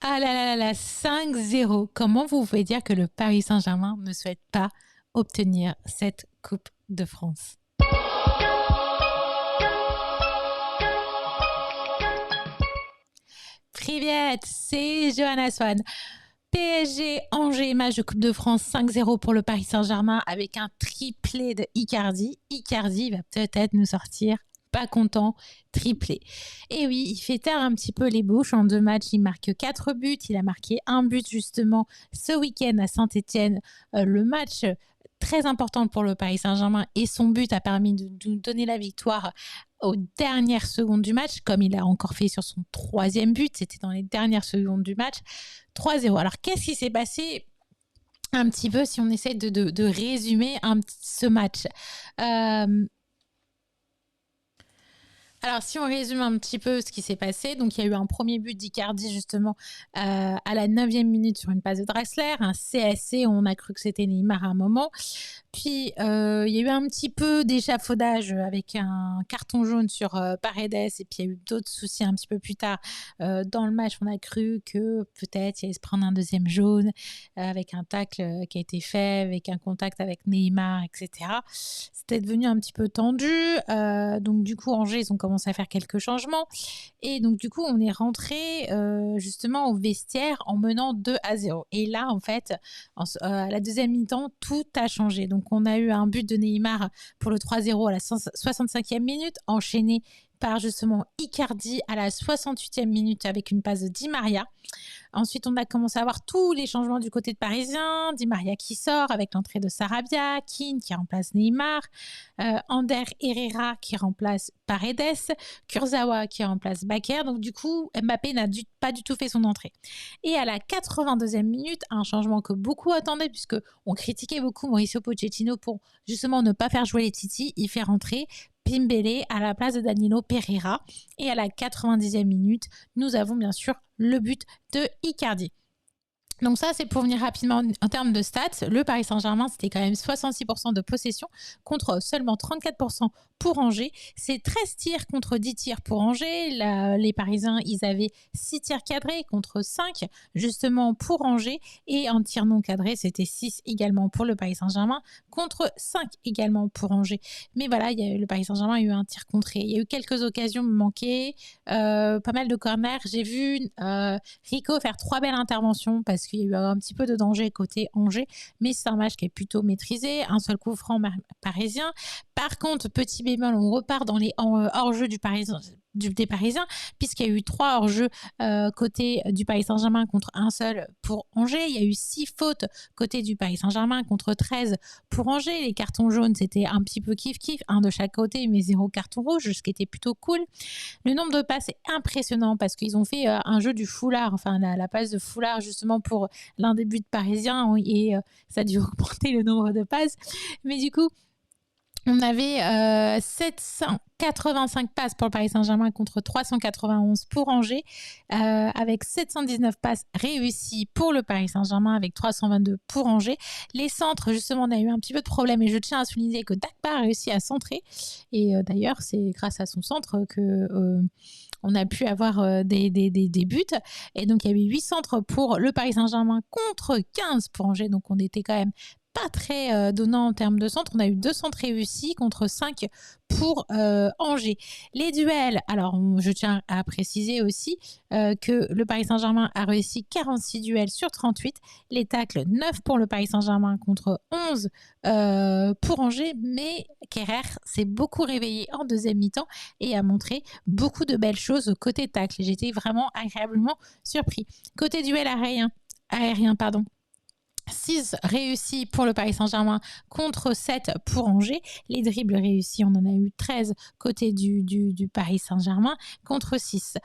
Ah là là là là, 5-0. Comment vous pouvez dire que le Paris Saint-Germain ne souhaite pas obtenir cette Coupe de France? Privet, c'est Johanna Swan. PSG Angers, match de Coupe de France 5-0 pour le Paris Saint-Germain avec un triplé de Icardi. Icardi va peut-être nous sortir pas content, triplé. Et oui, il fait taire un petit peu les bouches. En 2 matchs, il marque 4 buts. Il a marqué un but justement ce week-end à Saint-Étienne. Le match très important pour le Paris Saint-Germain et son but a permis de nous donner la victoire aux dernières secondes du match, comme il a encore fait sur son 3e but. C'était dans les dernières secondes du match. 3-0. Alors, qu'est-ce qui s'est passé un petit peu si on essaie de résumer ce match? Alors, si on résume un petit peu ce qui s'est passé, donc il y a eu un premier but d'Icardi justement à la 9e minute sur une passe de Draxler, un CSC, on a cru que c'était Neymar à un moment. Puis, il y a eu un petit peu d'échafaudage avec un carton jaune sur Paredes, et puis il y a eu d'autres soucis un petit peu plus tard dans le match. On a cru que peut-être il allait se prendre un 2e jaune avec un tacle qui a été fait, avec un contact avec Neymar, etc. C'était devenu un petit peu tendu. Donc du coup, Angers, ils ont commencé à faire quelques changements. Et donc du coup, on est rentré justement au vestiaire en menant 2-0. Et là, en fait, à la 2e mi-temps, tout a changé. Donc on a eu un but de Neymar pour le 3-0 à la 65e minute, enchaîné par justement Icardi à la 68e minute avec une passe de Di Maria. Ensuite, on a commencé à avoir tous les changements du côté de Parisien. Di Maria qui sort avec l'entrée de Sarabia, Keane qui remplace Neymar, Ander Herrera qui remplace Paredes, Kurzawa qui remplace Bakker. Donc du coup, Mbappé n'a pas du tout fait son entrée. Et à la 82e minute, un changement que beaucoup attendaient puisque on critiquait beaucoup Mauricio Pochettino pour justement ne pas faire jouer les Titi. Il fait rentrer Pimbele à la place de Danilo Pereira. Et à la 90e minute, nous avons bien sûr le but de Icardi. Donc ça, c'est pour venir rapidement en termes de stats. Le Paris Saint-Germain, c'était quand même 66% de possession contre seulement 34% pour Angers. C'est 13 tirs contre 10 tirs pour Angers. Les Parisiens, ils avaient 6 tirs cadrés contre 5 justement pour Angers. Et en tir non cadré, c'était 6 également pour le Paris Saint-Germain contre 5 également pour Angers. Mais voilà, le Paris Saint-Germain a eu un tir contré. Il y a eu quelques occasions manquées, pas mal de corners. J'ai vu Rico faire 3 belles interventions parce qu'il y a eu un petit peu de danger côté Angers, mais c'est un match qui est plutôt maîtrisé. Un seul coup franc parisien. Par contre, petit bémol, on repart dans les hors-jeux des Parisiens, puisqu'il y a eu 3 hors-jeux côté du Paris Saint-Germain contre un seul pour Angers. Il y a eu 6 fautes côté du Paris Saint-Germain contre 13 pour Angers. Les cartons jaunes, c'était un petit peu kiff-kiff, un de chaque côté, mais 0 carton rouge, ce qui était plutôt cool. Le nombre de passes est impressionnant parce qu'ils ont fait un jeu du foulard, enfin la passe de foulard justement pour l'un des buts parisiens, et ça a dû augmenter le nombre de passes. Mais du coup, on avait 785 passes pour le Paris Saint-Germain contre 391 pour Angers, avec 719 passes réussies pour le Paris Saint-Germain avec 322 pour Angers. Les centres, justement, on a eu un petit peu de problème et je tiens à souligner que Dakpa a réussi à centrer. Et d'ailleurs, c'est grâce à son centre que on a pu avoir des buts. Et donc, il y a eu 8 centres pour le Paris Saint-Germain contre 15 pour Angers. Donc, on était quand même pas très donnant en termes de centres. On a eu 2 centres réussis contre 5 pour Angers. Les duels, alors je tiens à préciser aussi que le Paris Saint-Germain a réussi 46 duels sur 38. Les tacles, 9 pour le Paris Saint-Germain contre 11 pour Angers. Mais Kerrer s'est beaucoup réveillé en 2e mi-temps et a montré beaucoup de belles choses côté tacle. J'étais vraiment agréablement surpris. Côté duel aérien, 6 réussis pour le Paris Saint-Germain contre 7 pour Angers. Les dribbles réussis, on en a eu 13 côté du Paris Saint-Germain contre 6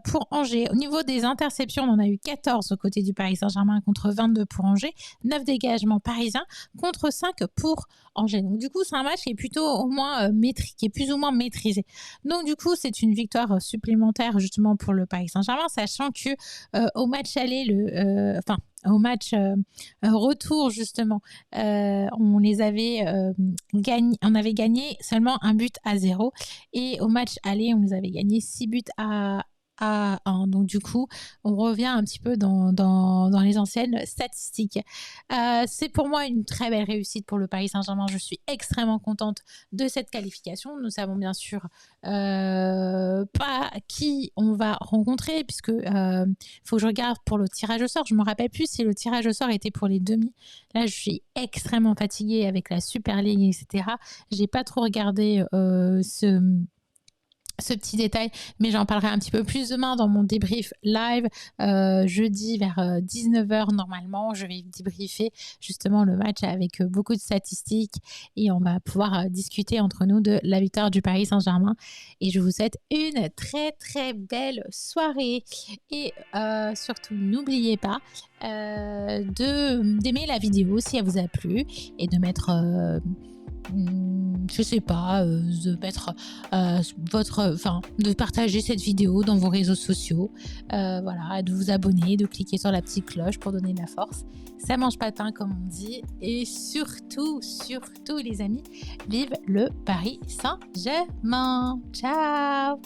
pour Angers. Au niveau des interceptions, on en a eu 14 au côté du Paris Saint-Germain contre 22 pour Angers. 9 dégagements parisiens contre 5 pour Angers. Donc du coup, c'est un match qui est plutôt au moins qui est plus ou moins maîtrisé. Donc du coup, c'est une victoire supplémentaire justement pour le Paris Saint-Germain, sachant que au match aller, au match retour justement, on avait gagné seulement 1 but à 0, et au match aller on les avait gagné 6 buts à à 1. Donc du coup, on revient un petit peu dans les anciennes statistiques. C'est pour moi une très belle réussite pour le Paris Saint-Germain. Je suis extrêmement contente de cette qualification. Nous savons bien sûr pas qui on va rencontrer, puisque faut que je regarde pour le tirage au sort. Je me rappelle plus si le tirage au sort était pour les demi. Là, je suis extrêmement fatiguée avec la Super League, etc. J'ai pas trop regardé ce petit détail, mais j'en parlerai un petit peu plus demain dans mon débrief live. Jeudi vers 19h normalement, je vais débriefer justement le match avec beaucoup de statistiques et on va pouvoir discuter entre nous de la victoire du Paris Saint-Germain. Et je vous souhaite une très très belle soirée. Et surtout, n'oubliez pas d'aimer la vidéo si elle vous a plu et de mettre... je sais pas, de mettre de partager cette vidéo dans vos réseaux sociaux, voilà, de vous abonner, de cliquer sur la petite cloche pour donner de la force. Ça mange pas de pain comme on dit. Et surtout les amis, vive le Paris Saint-Germain. Ciao.